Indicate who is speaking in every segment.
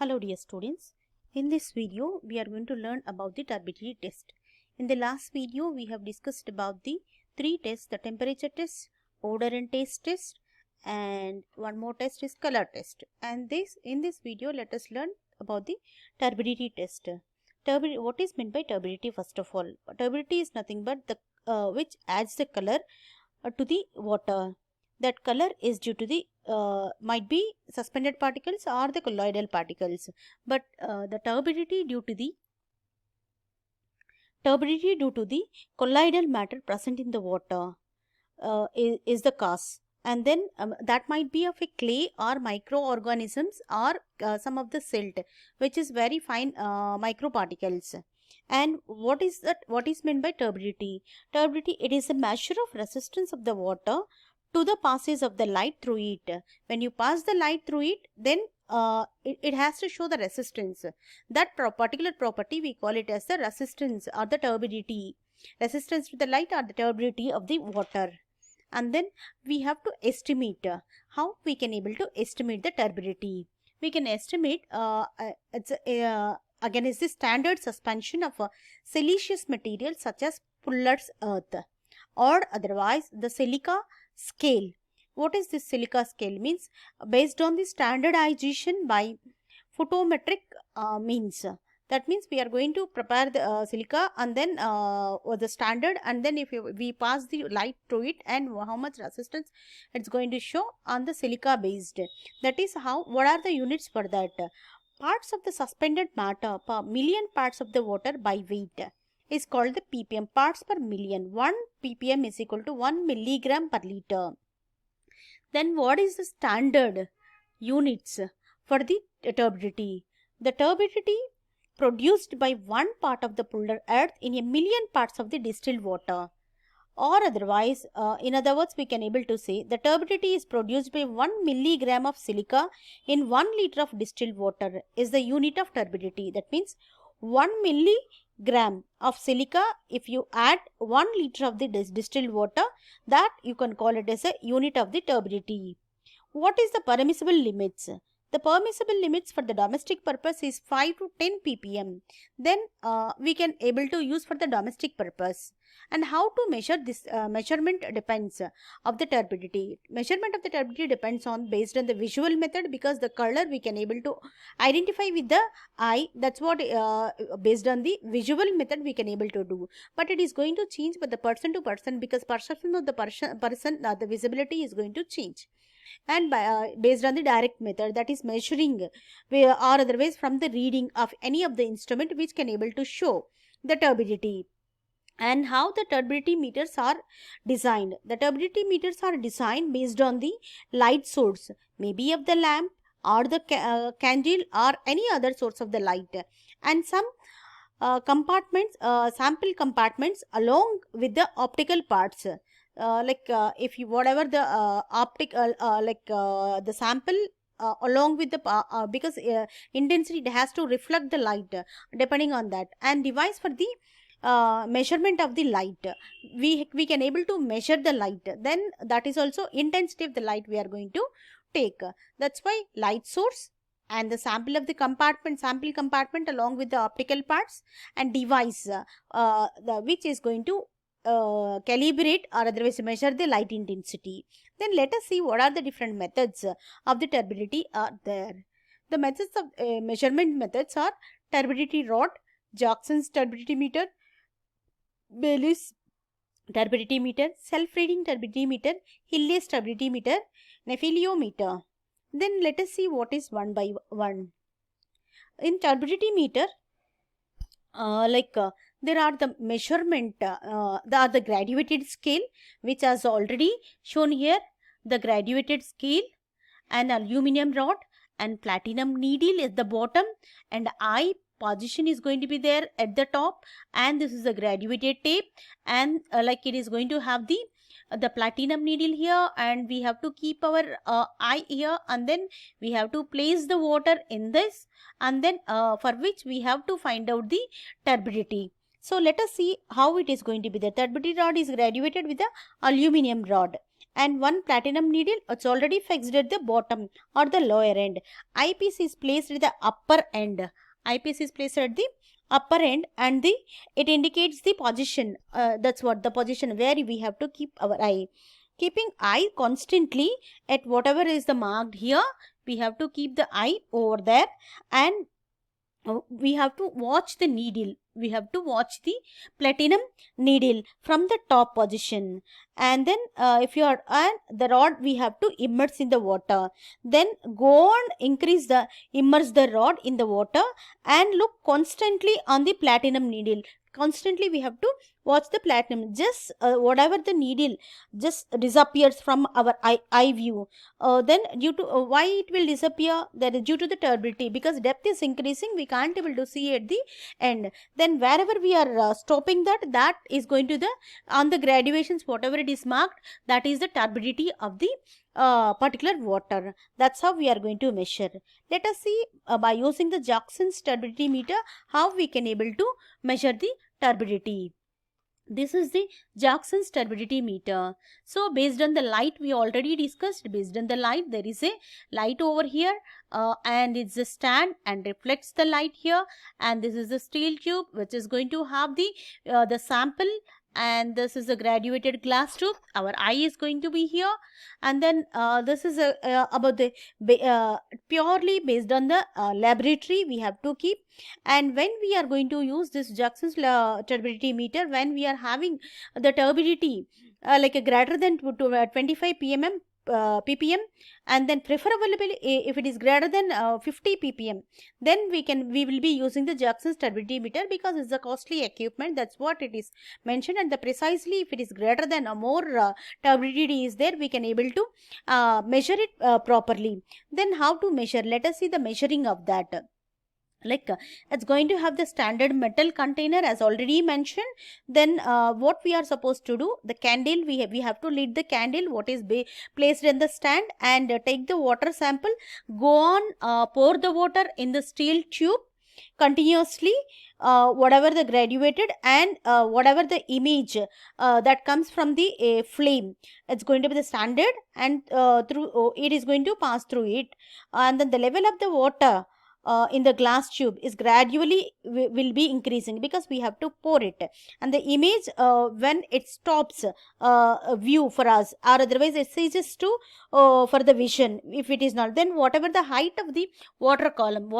Speaker 1: Hello dear students, in this video we are going to learn about the turbidity test. In the last video we have discussed about the three tests, the temperature test, odor and taste test, and one more test is color test. And in this video let us learn about the turbidity test. What is meant by turbidity? First of all, turbidity is nothing but the which adds the color to the water. That color is due to the might be suspended particles or the colloidal particles, but the turbidity due to the colloidal matter present in the water is the cause. And then that might be of a clay or microorganisms or some of the silt, which is very fine microparticles. And what is meant by turbidity? Turbidity, it is a measure of resistance of the water to the passage of the light through it. When you pass the light through it, then it has to show the resistance. That particular property we call it as the resistance or the turbidity. Resistance to the light or the turbidity of the water. And then we have to estimate how we can able to estimate the turbidity. We can estimate again is the standard suspension of a siliceous material such as Fuller's earth, or otherwise the silica scale. What is this silica scale? Means based on the standardization by photometric means. That means we are going to prepare the silica and then the standard, and then if we pass the light through it and how much resistance it's going to show on the silica based. That is what are the units for that? Parts of the suspended matter per million parts of the water by weight is called the ppm, parts per million. 1 ppm is equal to 1 milligram per liter. Then what is the standard units for the turbidity? The turbidity produced by 1 part of the pulled earth in a million parts of the distilled water, or otherwise in other words we can able to say the turbidity is produced by 1 milligram of silica in 1 liter of distilled water is the unit of turbidity. That means 1 milligram of silica, if you add 1 liter of the distilled water, that you can call it as a unit of the turbidity. What is the permissible limits? The permissible limits for the domestic purpose is 5 to 10 ppm. Then we can able to use for the domestic purpose. And how to measure this? Measurement depends of the turbidity. Measurement of the turbidity depends on based on the visual method, because the color we can able to identify with the eye. That's what based on the visual method we can able to do. But it is going to change by the person to person, because perception of the person the visibility is going to change. And based on the direct method, that is measuring or otherwise from the reading of any of the instrument which can able to show the turbidity. And how the turbidity meters are designed? The turbidity meters are designed based on the light source, maybe of the lamp or the candle or any other source of the light, and some compartments, sample compartments along with the optical parts. If you whatever the optical the sample along with the because intensity, it has to reflect the light depending on that, and device for the measurement of the light. We can able to measure the light, then that is also intensity of the light we are going to take. That's why light source and the sample of the sample compartment along with the optical parts, and device which is going to calibrate or otherwise measure the light intensity. Then let us see what are the different methods of the turbidity are there. The methods of measurement methods are turbidity rod, Jackson's turbidity meter, Bailey's turbidity meter, self-reading turbidity meter, Hilley's turbidity meter, nepheliometer. Then let us see what is one by one. In turbidity meter, there are the measurement, the graduated scale, which has already shown here, the graduated scale, and aluminum rod and platinum needle at the bottom, and eye position is going to be there at the top, and this is a graduated tape, and it is going to have the platinum needle here, and we have to keep our eye here, and then we have to place the water in this, and then for which we have to find out the turbidity. So let us see how it is going to be. The turbidity rod is graduated with the aluminum rod, and one platinum needle, it's already fixed at the bottom or the lower end. Eyepiece is placed at the upper end. Eyepiece is placed at the upper end, and it indicates the position. That's what the position where we have to keep our eye. Keeping eye constantly at whatever is the marked here, we have to keep the eye over there, and we have to watch the needle. We have to watch the platinum needle from the top position, and then if you are and the rod, we have to immerse in the water. Then go on, immerse the rod in the water and look constantly on the platinum needle. Constantly we have to watch the platinum. Just whatever the needle just disappears from our eye view, then due to why it will disappear, that is due to the turbidity, because depth is increasing, we can't able to see at the end. Then wherever we are stopping, that is going to the on the graduations, whatever it is marked, that is the turbidity of the particular water. That's how we are going to measure. Let us see by using the Jackson's turbidity meter how we can able to measure the turbidity. This is the Jackson's turbidity meter. So based on the light, we already discussed, based on the light, there is a light over here and it's a stand and reflects the light here, and this is the steel tube which is going to have the sample, and this is a graduated glass tube. Our eye is going to be here, and then this is about the purely based on the laboratory we have to keep. And when we are going to use this Jackson's turbidity meter, when we are having the turbidity like a greater than 25 ppm, and then preferably if it is greater than 50 ppm, then we will be using the Jackson's turbidity meter, because it's a costly equipment. That's what it is mentioned. And the precisely if it is greater than or more turbidity is there, we can able to measure it properly. Then how to measure? Let us see the measuring of that. Like it's going to have the standard metal container as already mentioned. Then what we are supposed to do, the candle, we have to lead the candle what is placed in the stand, and take the water sample, go on pour the water in the steel tube continuously, whatever the graduated and whatever the image that comes from the flame, it's going to be the standard, and through it is going to pass through it, and then the level of the water in the glass tube is gradually will be increasing, because we have to pour it, and the image when it stops view for us, or otherwise it ceases to for the vision. If it is not, then whatever the height of the water column,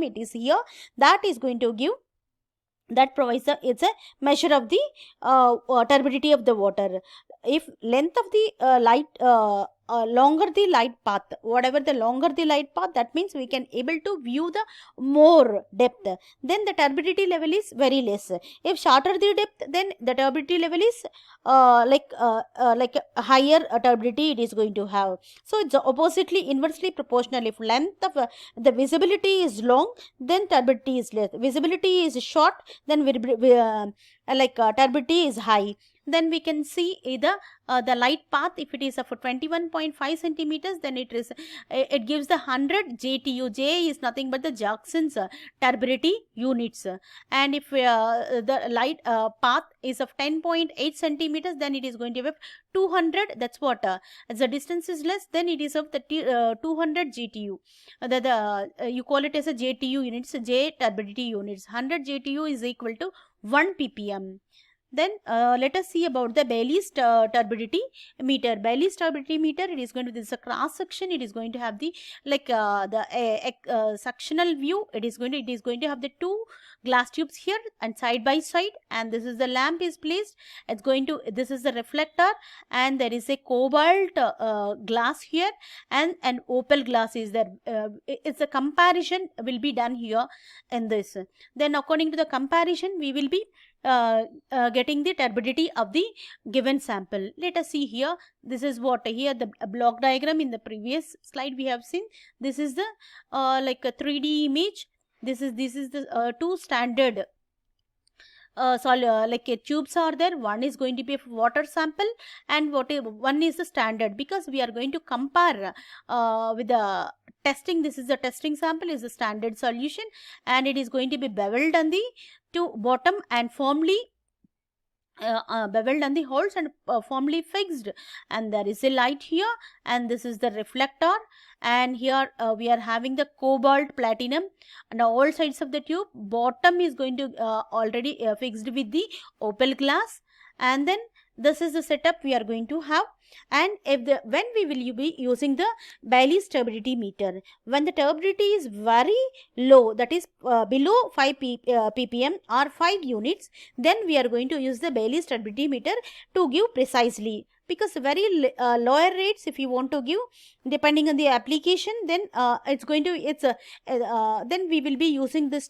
Speaker 1: it is here, that is going to give, that provides it's a measure of the turbidity of the water. If length of the light longer the light path, whatever the longer the light path, that means we can able to view the more depth, then the turbidity level is very less. If shorter the depth, then the turbidity level is like a higher turbidity it is going to have. So it's oppositely inversely proportional. If length of the visibility is long, then turbidity is less. Visibility is short, then turbidity is high. Then we can see either the light path, if it is of 21.5 centimeters, then it gives the 100 JTU. J is nothing but the Jackson's turbidity units. And if the light path is of 10.8 centimeters, then it is going to be 200. That's what as the distance is less, then it is of the 200 JTU. You call it as a JTU units, J turbidity units. 100 JTU is equal to 1 ppm. Then let us see about the Bailey's turbidity meter. Bailey's turbidity meter, it is going to, this is a cross section, it is going to have the sectional view. It is going to have the two glass tubes here and side by side, and this is the lamp is placed. It's going to, this is the reflector, and there is a cobalt glass here, and an opal glass is there. It's a comparison will be done here in this. Then according to the comparison, we will be getting the turbidity of the given sample. Let us see here. This is what here the block diagram in the previous slide we have seen. This is the like a 3D image. This is the two standard tubes are there. One is going to be a water sample, and one is the standard, because we are going to compare with the testing. This is the testing sample, is the standard solution, and it is going to be beveled on the to bottom and firmly beveled on the holes and firmly fixed, and there is a light here, and this is the reflector, and here we are having the cobalt platinum and all sides of the tube. Bottom is going to already fixed with the opal glass, and then this is the setup we are going to have. And if the when we will be using the Bailey's turbidity meter, when the turbidity is very low, that is below 5 ppm or 5 units, then we are going to use the Bailey's turbidity meter to give precisely, because very lower rates if you want to give depending on the application, then it's going to then we will be using this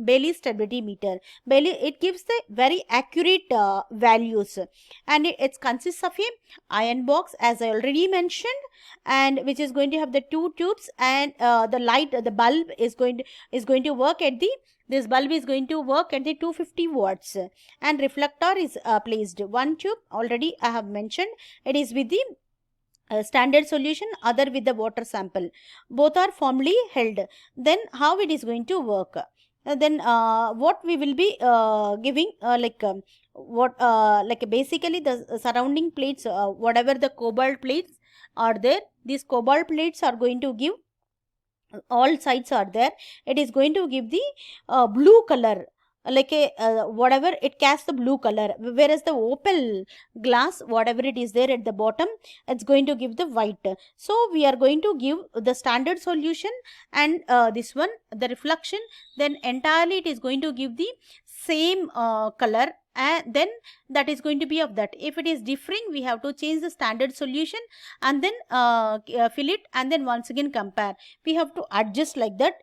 Speaker 1: Bailey's turbidity meter. It gives the very accurate values, and it consists of a iron box, as I already mentioned, and which is going to have the two tubes, and the bulb is going to work at this bulb is going to work at the 250 watts, and reflector is placed. One tube already I have mentioned, it is with the standard solution, other with the water sample. Both are firmly held. Then how it is going to work? Then what we will be giving basically the surrounding plates, whatever the cobalt plates are there, these cobalt plates are going to give, all sides are there, it is going to give the blue color, like a whatever it casts the blue color, whereas the opal glass, whatever it is there at the bottom, it's going to give the white. So we are going to give the standard solution, and this one, the reflection, then entirely it is going to give the same color, and then that is going to be of that. If it is differing, we have to change the standard solution and then fill it, and then once again compare. We have to adjust like that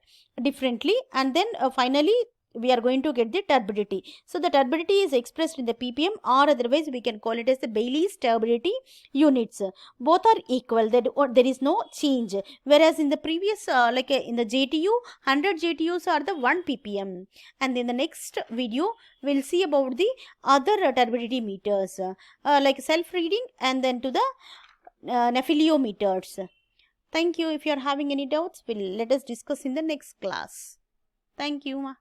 Speaker 1: differently, and then finally we are going to get the turbidity. So the turbidity is expressed in the ppm, or otherwise we can call it as the Bailey's turbidity units. Both are equal, there is no change, whereas in the previous in the JTU, 100 JTUs are the 1 ppm. And in the next video we'll see about the other turbidity meters, like self-reading, and then to the nepheliometers. Thank you. If you are having any doubts, let us discuss in the next class. Thank you.